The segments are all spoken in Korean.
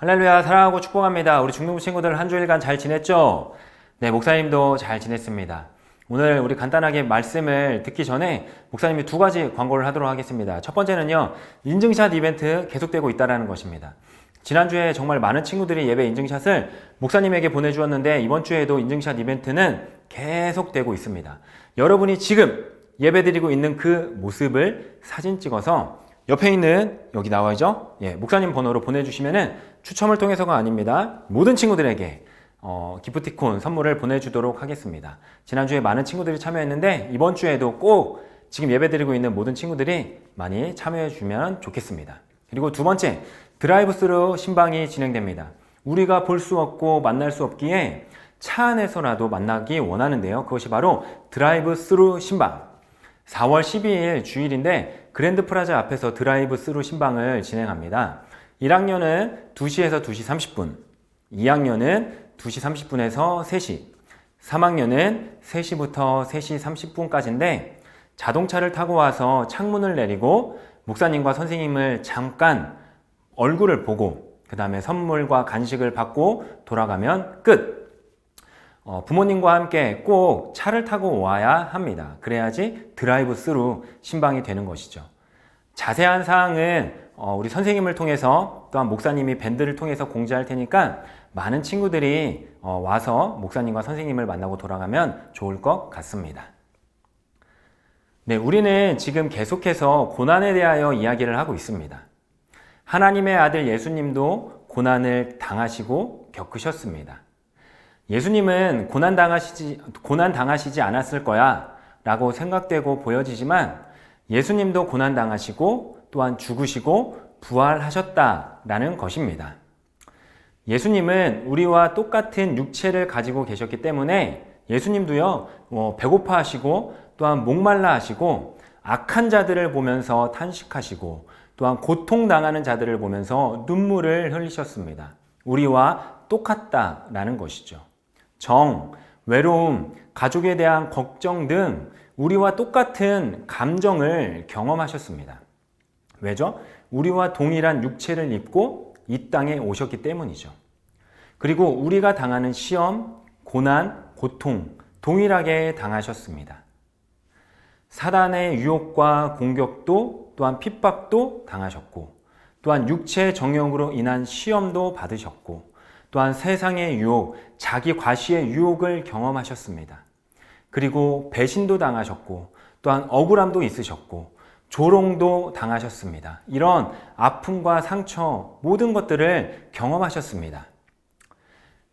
할렐루야, 사랑하고 축복합니다. 우리 중등부 친구들 한 주일간 잘 지냈죠? 네, 목사님도 잘 지냈습니다. 오늘 우리 간단하게 말씀을 듣기 전에 목사님이 두 가지 광고를 하도록 하겠습니다. 첫 번째는요, 인증샷 이벤트 계속되고 있다는 것입니다. 지난주에 정말 많은 친구들이 예배 인증샷을 목사님에게 보내주었는데 이번 주에도 인증샷 이벤트는 계속되고 있습니다. 여러분이 지금 예배드리고 있는 그 모습을 사진 찍어서 옆에 있는 여기 나와있죠? 목사님 번호로 보내주시면은 추첨을 통해서가 아닙니다. 모든 친구들에게 기프티콘 선물을 보내주도록 하겠습니다. 지난주에 많은 친구들이 참여했는데 이번 주에도 꼭 지금 예배드리고 있는 모든 친구들이 많이 참여해주면 좋겠습니다. 그리고 두 번째, 드라이브스루 신방이 진행됩니다. 우리가 볼 수 없고 만날 수 없기에 차 안에서라도 만나기 원하는데요. 그것이 바로 드라이브스루 신방. 4월 12일 주일인데 그랜드 프라자 앞에서 드라이브 스루 신방을 진행합니다. 1학년은 2시에서 2시 30분, 2학년은 2시 30분에서 3시, 3학년은 3시부터 3시 30분까지인데 자동차를 타고 와서 창문을 내리고 목사님과 선생님을 잠깐 얼굴을 보고 그 다음에 선물과 간식을 받고 돌아가면 끝! 부모님과 함께 꼭 차를 타고 와야 합니다. 그래야지 드라이브 스루 신방이 되는 것이죠. 자세한 사항은 우리 선생님을 통해서 또한 목사님이 밴드를 통해서 공지할 테니까 많은 친구들이 와서 목사님과 선생님을 만나고 돌아가면 좋을 것 같습니다. 네, 우리는 지금 계속해서 고난에 대하여 이야기를 하고 있습니다. 하나님의 아들 예수님도 고난을 당하시고 겪으셨습니다. 예수님은 고난 당하시지 않았을 거야 라고 생각되고 보여지지만 예수님도 고난 당하시고 또한 죽으시고 부활하셨다라는 것입니다. 예수님은 우리와 똑같은 육체를 가지고 계셨기 때문에 예수님도요, 배고파 하시고 또한 목말라 하시고 악한 자들을 보면서 탄식하시고 또한 고통당하는 자들을 보면서 눈물을 흘리셨습니다. 우리와 똑같다라는 것이죠. 정, 외로움, 가족에 대한 걱정 등 우리와 똑같은 감정을 경험하셨습니다. 왜죠? 우리와 동일한 육체를 입고 이 땅에 오셨기 때문이죠. 그리고 우리가 당하는 시험, 고난, 고통 동일하게 당하셨습니다. 사단의 유혹과 공격도 또한 핍박도 당하셨고 또한 육체의 정욕으로 인한 시험도 받으셨고 또한 세상의 유혹, 자기 과시의 유혹을 경험하셨습니다. 그리고 배신도 당하셨고 또한 억울함도 있으셨고 조롱도 당하셨습니다. 이런 아픔과 상처 모든 것들을 경험하셨습니다.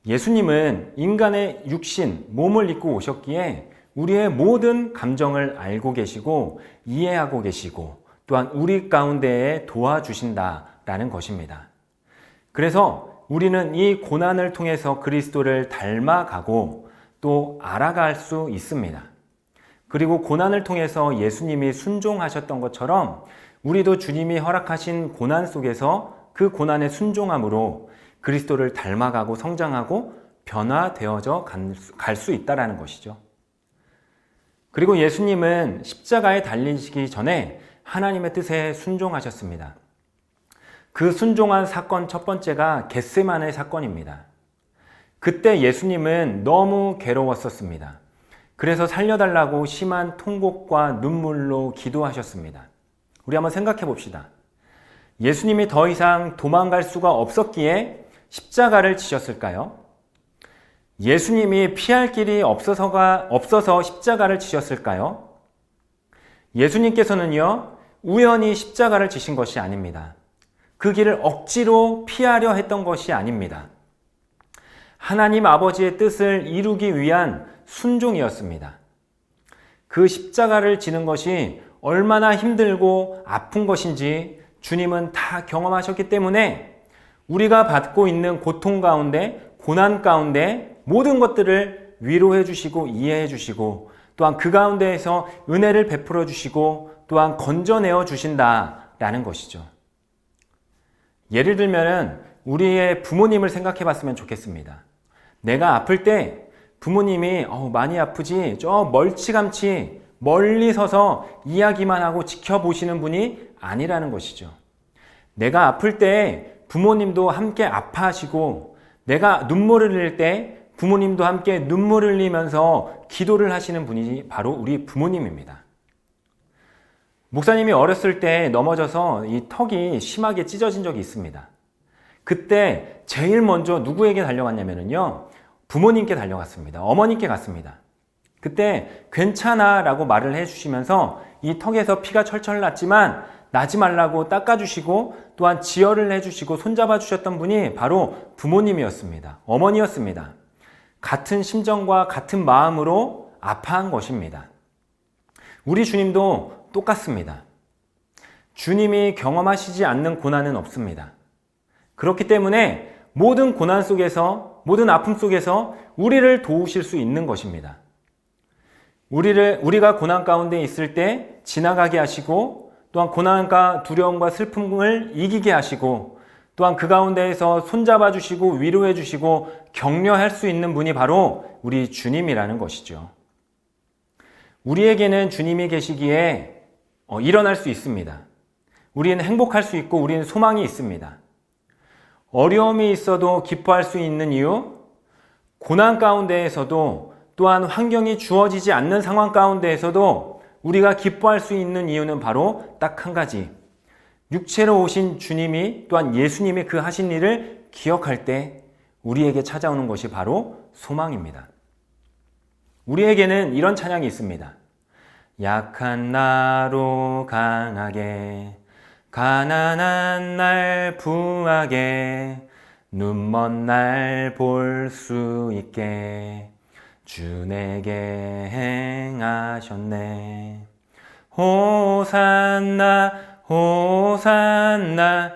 예수님은 인간의 육신, 몸을 입고 오셨기에 우리의 모든 감정을 알고 계시고 이해하고 계시고 또한 우리 가운데에 도와주신다라는 것입니다. 그래서 우리는 이 고난을 통해서 그리스도를 닮아가고 또 알아갈 수 있습니다. 그리고 고난을 통해서 예수님이 순종하셨던 것처럼 우리도 주님이 허락하신 고난 속에서 그 고난의 순종함으로 그리스도를 닮아가고 성장하고 변화되어져 갈 수 있다는 것이죠. 그리고 예수님은 십자가에 달리시기 전에 하나님의 뜻에 순종하셨습니다. 그 순종한 사건 첫 번째가 겟세마네 사건입니다. 그때 예수님은 너무 괴로웠었습니다. 그래서 살려달라고 심한 통곡과 눈물로 기도하셨습니다. 우리 한번 생각해 봅시다. 예수님이 더 이상 도망갈 수가 없었기에 십자가를 지셨을까요? 예수님이 피할 길이 없어서 십자가를 지셨을까요? 예수님께서는요, 우연히 십자가를 지신 것이 아닙니다. 그 길을 억지로 피하려 했던 것이 아닙니다. 하나님 아버지의 뜻을 이루기 위한 순종이었습니다. 그 십자가를 지는 것이 얼마나 힘들고 아픈 것인지 주님은 다 경험하셨기 때문에 우리가 받고 있는 고통 가운데, 고난 가운데 모든 것들을 위로해 주시고 이해해 주시고 또한 그 가운데에서 은혜를 베풀어 주시고 또한 건져내어 주신다라는 것이죠. 예를 들면 우리의 부모님을 생각해 봤으면 좋겠습니다. 내가 아플 때 부모님이 많이 아프지 저 멀찌감치 멀리 서서 이야기만 하고 지켜보시는 분이 아니라는 것이죠. 내가 아플 때 부모님도 함께 아파하시고 내가 눈물을 흘릴 때 부모님도 함께 눈물을 흘리면서 기도를 하시는 분이 바로 우리 부모님입니다. 목사님이 어렸을 때 넘어져서 이 턱이 심하게 찢어진 적이 있습니다. 그때 제일 먼저 누구에게 달려갔냐면요, 부모님께 달려갔습니다. 어머니께 갔습니다. 그때 괜찮아 라고 말을 해주시면서 이 턱에서 피가 철철 났지만 나지 말라고 닦아주시고 또한 지혈을 해주시고 손잡아 주셨던 분이 바로 부모님이었습니다. 어머니였습니다. 같은 심정과 같은 마음으로 아파한 것입니다. 우리 주님도 똑같습니다. 주님이 경험하시지 않는 고난은 없습니다. 그렇기 때문에 모든 고난 속에서, 모든 아픔 속에서 우리를 도우실 수 있는 것입니다. 우리가 고난 가운데 있을 때 지나가게 하시고 또한 고난과 두려움과 슬픔을 이기게 하시고 또한 그 가운데에서 손잡아 주시고 위로해 주시고 격려할 수 있는 분이 바로 우리 주님이라는 것이죠. 우리에게는 주님이 계시기에 일어날 수 있습니다. 우리는 행복할 수 있고 우리는 소망이 있습니다. 어려움이 있어도 기뻐할 수 있는 이유, 고난 가운데에서도 또한 환경이 주어지지 않는 상황 가운데에서도 우리가 기뻐할 수 있는 이유는 바로 딱 한 가지. 육체로 오신 주님이 또한 예수님이 그 하신 일을 기억할 때 우리에게 찾아오는 것이 바로 소망입니다. 우리에게는 이런 찬양이 있습니다. 약한 나로 강하게, 가난한 날 부하게, 눈먼 날 볼 수 있게 주 내게 행하셨네. 호산나 호산나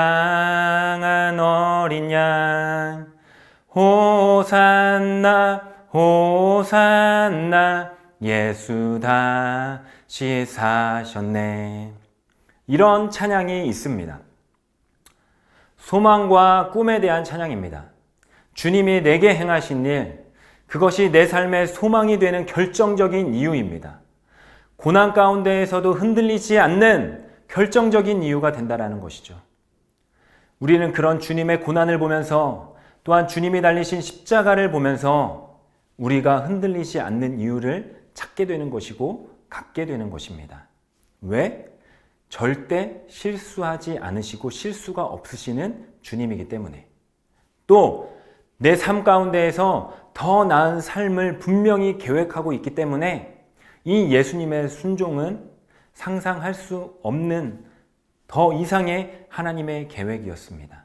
죽임당한 어린 양. 호산나 호산나 예수 다시 사셨네. 이런 찬양이 있습니다. 소망과 꿈에 대한 찬양입니다. 주님이 내게 행하신 일, 그것이 내 삶의 소망이 되는 결정적인 이유입니다. 고난 가운데에서도 흔들리지 않는 결정적인 이유가 된다는 것이죠. 우리는 그런 주님의 고난을 보면서 또한 주님이 달리신 십자가를 보면서 우리가 흔들리지 않는 이유를 찾게 되는 것이고 갖게 되는 것입니다. 왜? 절대 실수하지 않으시고 실수가 없으시는 주님이기 때문에. 또 내 삶 가운데에서 더 나은 삶을 분명히 계획하고 있기 때문에 이 예수님의 순종은 상상할 수 없는 더 이상의 하나님의 계획이었습니다.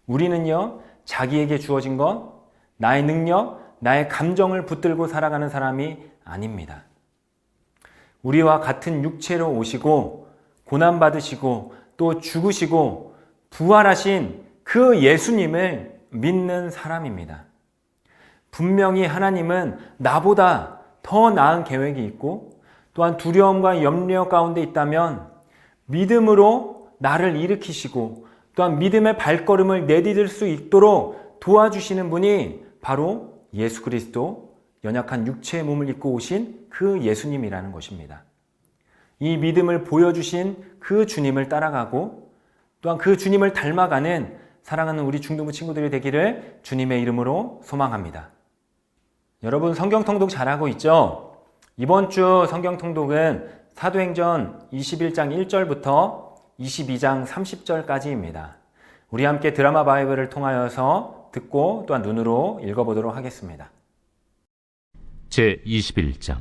우리는요, 자기에게 주어진 것, 나의 능력, 나의 감정을 붙들고 살아가는 사람이 아닙니다. 우리와 같은 육체로 오시고 고난받으시고 또 죽으시고 부활하신 그 예수님을 믿는 사람입니다. 분명히 하나님은 나보다 더 나은 계획이 있고 또한 두려움과 염려 가운데 있다면 믿음으로 나를 일으키시고 또한 믿음의 발걸음을 내디딜 수 있도록 도와주시는 분이 바로 예수 그리스도, 연약한 육체의 몸을 입고 오신 그 예수님이라는 것입니다. 이 믿음을 보여주신 그 주님을 따라가고 또한 그 주님을 닮아가는 사랑하는 우리 중등부 친구들이 되기를 주님의 이름으로 소망합니다. 여러분 성경 통독 잘하고 있죠? 이번 주 성경 통독은 사도행전 21장 1절부터 22장 30절까지입니다. 우리 함께 드라마 바이블을 통하여서 듣고 또한 눈으로 읽어보도록 하겠습니다. 제21장.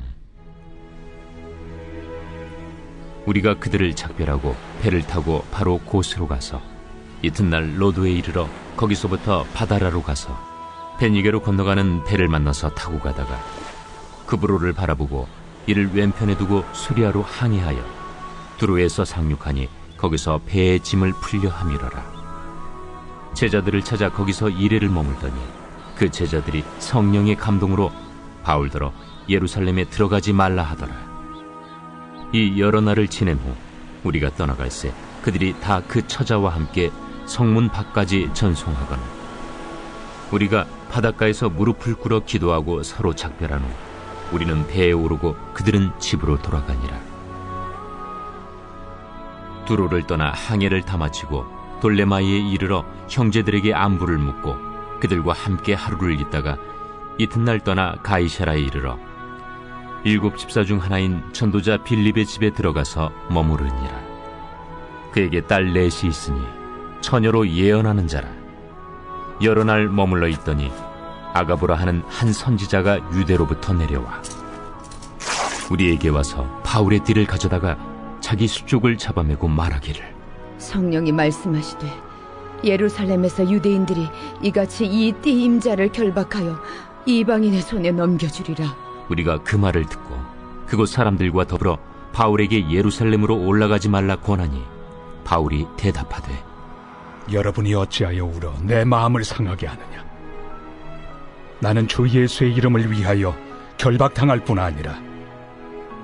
우리가 그들을 작별하고 배를 타고 바로 고스로 가서 이튿날 로도에 이르러 거기서부터 바다라로 가서 베니게로 건너가는 배를 만나서 타고 가다가 그브로를 바라보고 이를 왼편에 두고 수리아로 항해하여 두로에서 상륙하니 거기서 배의 짐을 풀려 함이러라. 제자들을 찾아 거기서 이레를 머물더니 그 제자들이 성령의 감동으로 바울더러 예루살렘에 들어가지 말라 하더라. 이 여러 날을 지낸 후 우리가 떠나갈새 그들이 다 그 처자와 함께 성문 밖까지 전송하거늘 우리가 바닷가에서 무릎을 꿇어 기도하고 서로 작별한 후 우리는 배에 오르고 그들은 집으로 돌아가니라. 두로를 떠나 항해를 다 마치고 브톨레마이에 이르러 형제들에게 안부를 묻고 그들과 함께 하루를 있다가 이튿날 떠나 가이사라에 이르러 7 집사 중 하나인 전도자 빌립의 집에 들어가서 머무르니라. 그에게 딸 넷이 있으니 처녀로 예언하는 자라. 여러 날 머물러 있더니 아가보라 하는 한 선지자가 유대로부터 내려와 우리에게 와서 바울의 띠를 가져다가 자기 수족을 잡아매고 말하기를 성령이 말씀하시되 예루살렘에서 유대인들이 이같이 이 띠 임자를 결박하여 이방인의 손에 넘겨주리라. 우리가 그 말을 듣고 그곳 사람들과 더불어 바울에게 예루살렘으로 올라가지 말라 권하니 바울이 대답하되 여러분이 어찌하여 울어 내 마음을 상하게 하느냐. 나는 주 예수의 이름을 위하여 결박당할 뿐 아니라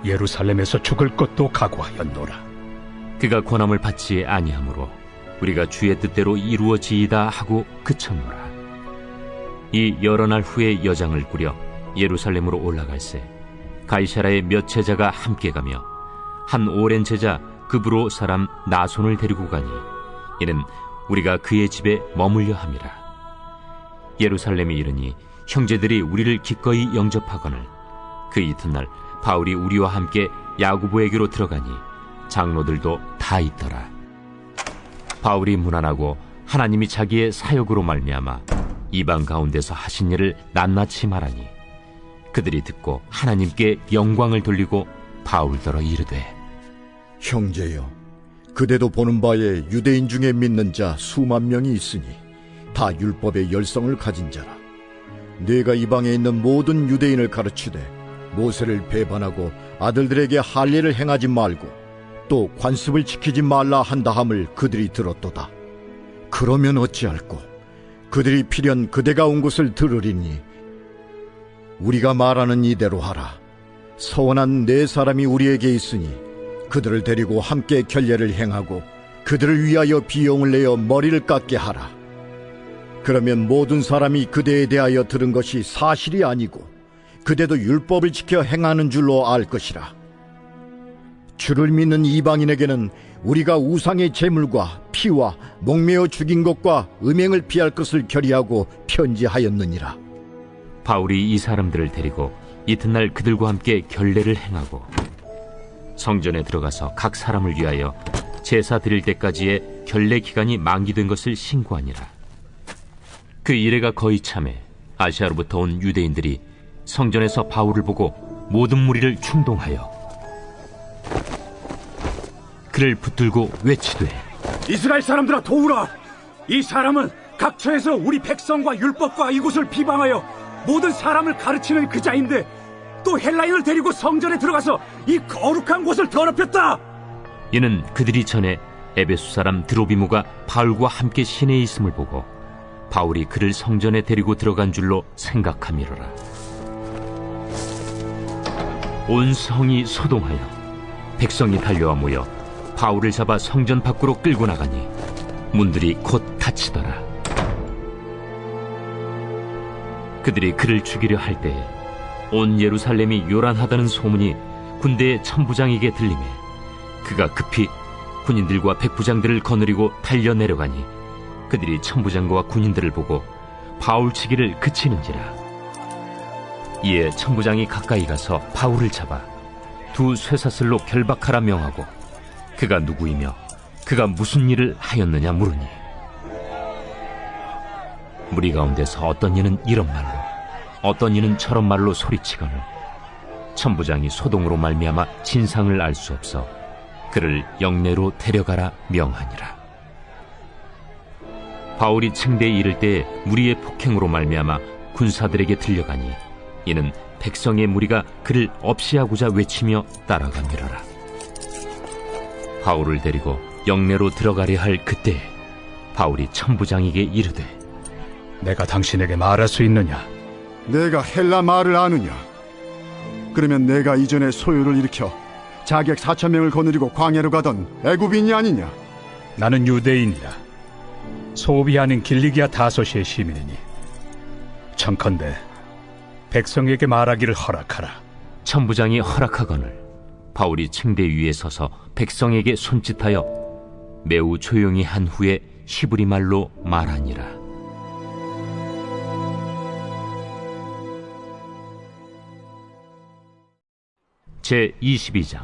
예루살렘에서 죽을 것도 각오하였노라. 그가 권함을 받지 아니하므로 우리가 주의 뜻대로 이루어지이다 하고 그쳤노라. 이 여러 날 후에 여장을 꾸려 예루살렘으로 올라갈새 가이사라의 몇 제자가 함께 가며 한 오랜 제자 그브로 사람 나손을 데리고 가니 이는 우리가 그의 집에 머물려 함이라. 예루살렘에 이르니 형제들이 우리를 기꺼이 영접하거늘 그 이튿날 바울이 우리와 함께 야고보에게로 들어가니 장로들도 다 있더라. 바울이 문안하고 하나님이 자기의 사역으로 말미암아 이방 가운데서 하신 일을 낱낱이 말하니 그들이 듣고 하나님께 영광을 돌리고 바울더러 이르되 형제여, 그대도 보는 바에 유대인 중에 믿는 자 수만 명이 있으니 다 율법의 열성을 가진 자라. 네가 이방에 있는 모든 유대인을 가르치되 모세를 배반하고 아들들에게 할례를 행하지 말고 또 관습을 지키지 말라 한다함을 그들이 들었도다. 그러면 어찌할꼬? 그들이 필연 그대가 온 곳을 들으리니 우리가 말하는 이대로 하라. 서원한 네 사람이 우리에게 있으니 그들을 데리고 함께 결례를 행하고 그들을 위하여 비용을 내어 머리를 깎게 하라. 그러면 모든 사람이 그대에 대하여 들은 것이 사실이 아니고 그대도 율법을 지켜 행하는 줄로 알 것이라. 주를 믿는 이방인에게는 우리가 우상의 제물과 피와 목매어 죽인 것과 음행을 피할 것을 결의하고 편지하였느니라. 바울이 이 사람들을 데리고 이튿날 그들과 함께 결례를 행하고 성전에 들어가서 각 사람을 위하여 제사 드릴 때까지의 결례 기간이 만기된 것을 신고하니라. 그 이래가 거의 참에 아시아로부터 온 유대인들이 성전에서 바울을 보고 모든 무리를 충동하여 그를 붙들고 외치되 이스라엘 사람들아 도우라. 이 사람은 각처에서 우리 백성과 율법과 이곳을 비방하여 모든 사람을 가르치는 그 자인데 또 헬라인을 데리고 성전에 들어가서 이 거룩한 곳을 더럽혔다. 이는 그들이 전에 에베소 사람 드로비무가 바울과 함께 시내에 있음을 보고 바울이 그를 성전에 데리고 들어간 줄로 생각함이로라. 온 성이 소동하여 백성이 달려와 모여 바울을 잡아 성전 밖으로 끌고 나가니 문들이 곧 닫히더라. 그들이 그를 죽이려 할 때에 온 예루살렘이 요란하다는 소문이 군대의 천부장에게 들리매 그가 급히 군인들과 백부장들을 거느리고 달려 내려가니 그들이 천부장과 군인들을 보고 바울 치기를 그치는지라. 이에 천부장이 가까이 가서 바울을 잡아 두 쇠사슬로 결박하라 명하고 그가 누구이며 그가 무슨 일을 하였느냐 물으니 무리 가운데서 어떤 이는 이런 말로 어떤 이는 저런 말로 소리치거늘 천부장이 소동으로 말미암아 진상을 알 수 없어 그를 영내로 데려가라 명하니라. 바울이 층대에 이를 때에 무리의 폭행으로 말미암아 군사들에게 들려가니 이는 백성의 무리가 그를 없이하고자 외치며 따라가미러라. 바울을 데리고 영내로 들어가려 할 그때 바울이 천부장에게 이르되 내가 당신에게 말할 수 있느냐? 내가 헬라 말을 아느냐? 그러면 내가 이전에 소요를 일으켜 자객 4,000명을 거느리고 광야로 가던 애굽인이 아니냐? 나는 유대인이라 소읍이 아닌 길리기아 다소시의 시민이니 청컨대 백성에게 말하기를 허락하라. 천부장이 허락하거늘 바울이 층대 위에 서서 백성에게 손짓하여 매우 조용히 한 후에 히브리 말로 말하니라. 제 22장.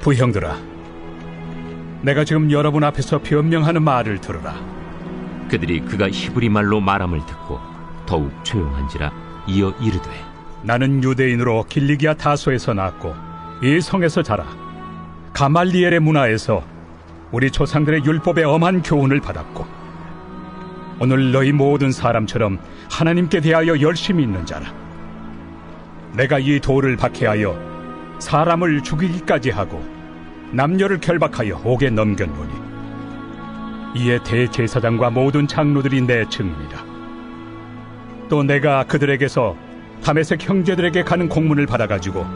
부형들아, 내가 지금 여러분 앞에서 변명하는 말을 들으라. 그들이 그가 히브리 말로 말함을 듣고 더욱 조용한지라 이어 이르되, 나는 유대인으로 길리기아 다소에서 낳았고 이 성에서 자라 가말리엘의 문화에서 우리 조상들의 율법의 엄한 교훈을 받았고 오늘 너희 모든 사람처럼 하나님께 대하여 열심히 있는 자라. 내가 이 돌을 박해하여 사람을 죽이기까지 하고 남녀를 결박하여 옥에 넘겼노니 이에 대제사장과 모든 장로들이 내 증인이라. 또 내가 그들에게서 다메섹 형제들에게 가는 공문을 받아가지고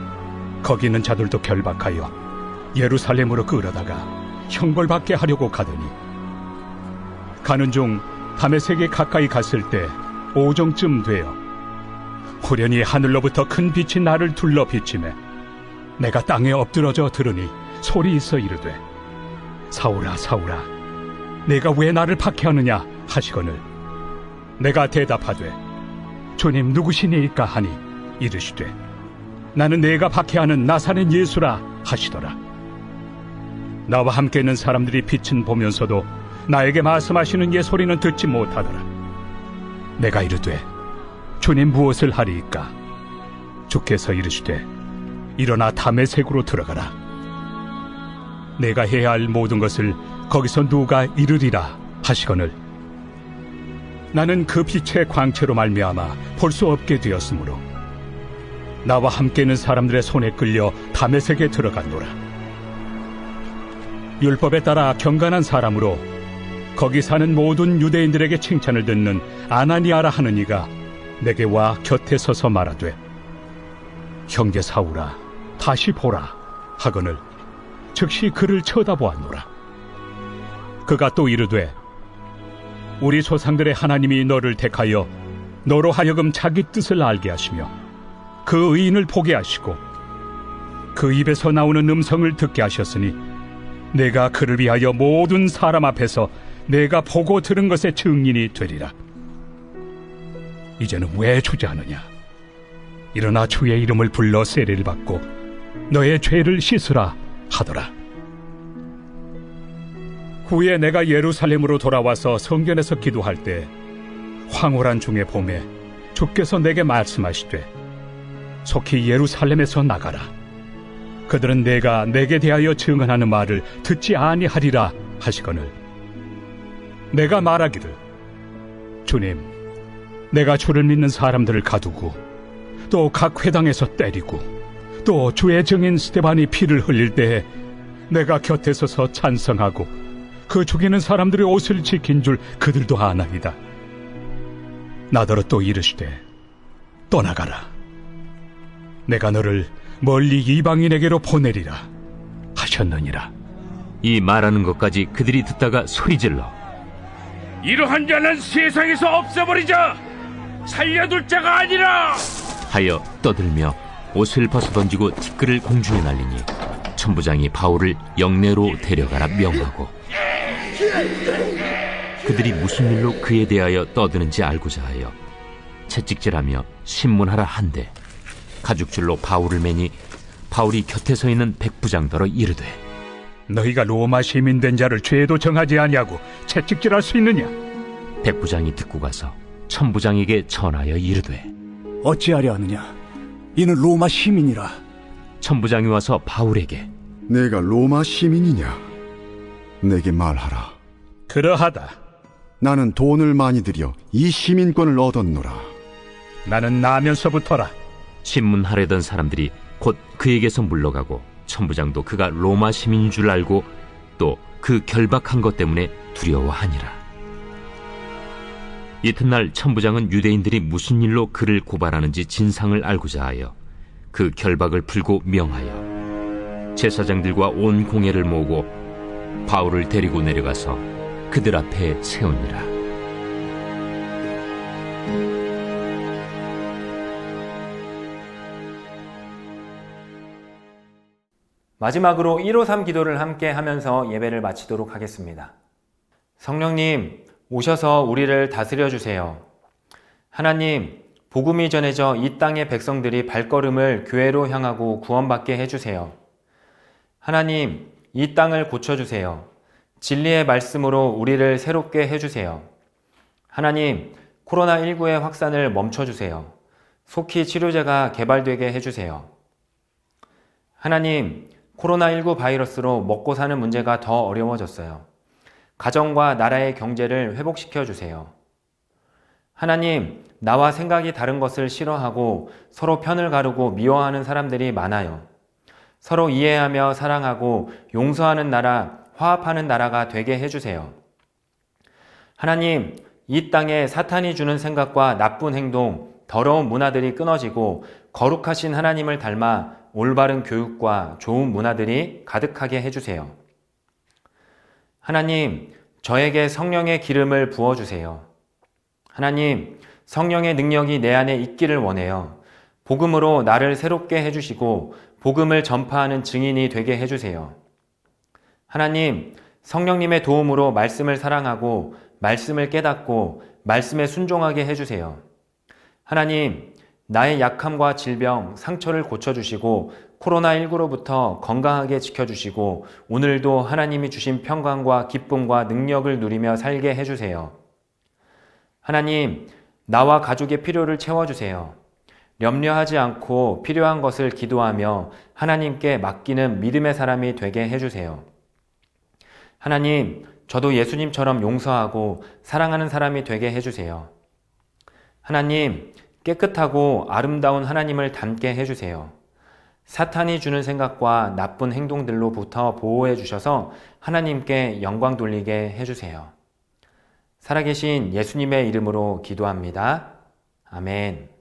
거기 있는 자들도 결박하여 예루살렘으로 끌어다가 형벌받게 하려고 가더니 가는 중 다메섹에 가까이 갔을 때 오정쯤 되어 후련히 하늘로부터 큰 빛이 나를 둘러 비치매 내가 땅에 엎드러져 들으니 소리 있어 이르되, 사울아 사울아 내가 왜 나를 박해하느냐 하시거늘 내가 대답하되, 주님 누구시니이까 하니 이르시되, 나는 내가 박해하는 나사렛 예수라 하시더라. 나와 함께 있는 사람들이 빛은 보면서도 나에게 말씀하시는 예 소리는 듣지 못하더라. 내가 이르되, 주님 무엇을 하리이까? 주께서 이르시되, 일어나 다메섹으로 들어가라. 내가 해야 할 모든 것을 거기서 누가 이르리라 하시거늘 나는 그 빛의 광채로 말미암아 볼 수 없게 되었으므로 나와 함께 있는 사람들의 손에 끌려 다메섹에 들어갔노라. 율법에 따라 경건한 사람으로 거기 사는 모든 유대인들에게 칭찬을 듣는 아나니아라 하는 이가 내게 와 곁에 서서 말하되, 형제 사울아 다시 보라 하거늘 즉시 그를 쳐다보았노라. 그가 또 이르되, 우리 조상들의 하나님이 너를 택하여 너로 하여금 자기 뜻을 알게 하시며 그 의인을 보게 하시고 그 입에서 나오는 음성을 듣게 하셨으니 내가 그를 위하여 모든 사람 앞에서 내가 보고 들은 것의 증인이 되리라. 이제는 왜 주저하느냐? 일어나 주의 이름을 불러 세례를 받고 너의 죄를 씻으라 하더라. 후에 내가 예루살렘으로 돌아와서 성전에서 기도할 때 황홀한 중에 봄에 주께서 내게 말씀하시되, 속히 예루살렘에서 나가라. 그들은 내가 내게 대하여 증언하는 말을 듣지 아니하리라 하시거늘 내가 말하기를, 주님, 내가 주를 믿는 사람들을 가두고 또 각 회당에서 때리고 또 주의 증인 스데반이 피를 흘릴 때에 내가 곁에 서서 찬성하고 그 죽이는 사람들의 옷을 지킨 줄 그들도 아나이다. 나더러 또 이르시되, 떠나가라. 내가 너를 멀리 이방인에게로 보내리라 하셨느니라. 이 말하는 것까지 그들이 듣다가 소리질러, 이러한 자는 세상에서 없애버리자. 살려둘 자가 아니라 하여 떠들며 옷을 벗어던지고 티끌을 공중에 날리니 천부장이 바울을 영내로 데려가라 명하고, 그들이 무슨 일로 그에 대하여 떠드는지 알고자 하여 채찍질하며 신문하라 한데 가죽줄로 바울을 매니 바울이 곁에 서 있는 백부장더러 이르되, 너희가 로마 시민 된 자를 죄도 정하지 아니하고 채찍질할 수 있느냐? 백부장이 듣고 가서 천부장에게 전하여 이르되, 어찌하려 하느냐? 이는 로마 시민이라. 천부장이 와서 바울에게, 내가 로마 시민이냐? 내게 말하라. 그러하다. 나는 돈을 많이 들여 이 시민권을 얻었노라. 나는 나면서부터라. 신문하려던 사람들이 곧 그에게서 물러가고 천부장도 그가 로마 시민인 줄 알고 또 그 결박한 것 때문에 두려워하니라. 이튿날 천부장은 유대인들이 무슨 일로 그를 고발하는지 진상을 알고자 하여 그 결박을 풀고 명하여 제사장들과 온 공회를 모으고 바울을 데리고 내려가서 그들 앞에 세우니라. 마지막으로 153 기도를 함께 하면서 예배를 마치도록 하겠습니다. 성령님, 오셔서 우리를 다스려 주세요. 하나님, 복음이 전해져 이 땅의 백성들이 발걸음을 교회로 향하고 구원받게 해주세요. 하나님, 이 땅을 고쳐주세요. 진리의 말씀으로 우리를 새롭게 해주세요. 하나님, 코로나19의 확산을 멈춰주세요. 속히 치료제가 개발되게 해주세요. 하나님, 코로나19 바이러스로 먹고 사는 문제가 더 어려워졌어요. 가정과 나라의 경제를 회복시켜 주세요. 하나님, 나와 생각이 다른 것을 싫어하고 서로 편을 가르고 미워하는 사람들이 많아요. 서로 이해하며 사랑하고 용서하는 나라, 화합하는 나라가 되게 해주세요. 하나님, 이 땅에 사탄이 주는 생각과 나쁜 행동, 더러운 문화들이 끊어지고 거룩하신 하나님을 닮아 올바른 교육과 좋은 문화들이 가득하게 해주세요. 하나님, 저에게 성령의 기름을 부어주세요. 하나님, 성령의 능력이 내 안에 있기를 원해요. 복음으로 나를 새롭게 해주시고 복음을 전파하는 증인이 되게 해주세요. 하나님, 성령님의 도움으로 말씀을 사랑하고 말씀을 깨닫고 말씀에 순종하게 해주세요. 하나님, 나의 약함과 질병, 상처를 고쳐주시고 코로나19로부터 건강하게 지켜주시고 오늘도 하나님이 주신 평강과 기쁨과 능력을 누리며 살게 해주세요. 하나님, 나와 가족의 필요를 채워주세요. 염려하지 않고 필요한 것을 기도하며 하나님께 맡기는 믿음의 사람이 되게 해주세요. 하나님, 저도 예수님처럼 용서하고 사랑하는 사람이 되게 해주세요. 하나님, 깨끗하고 아름다운 하나님을 닮게 해주세요. 사탄이 주는 생각과 나쁜 행동들로부터 보호해 주셔서 하나님께 영광 돌리게 해주세요. 살아계신 예수님의 이름으로 기도합니다. 아멘.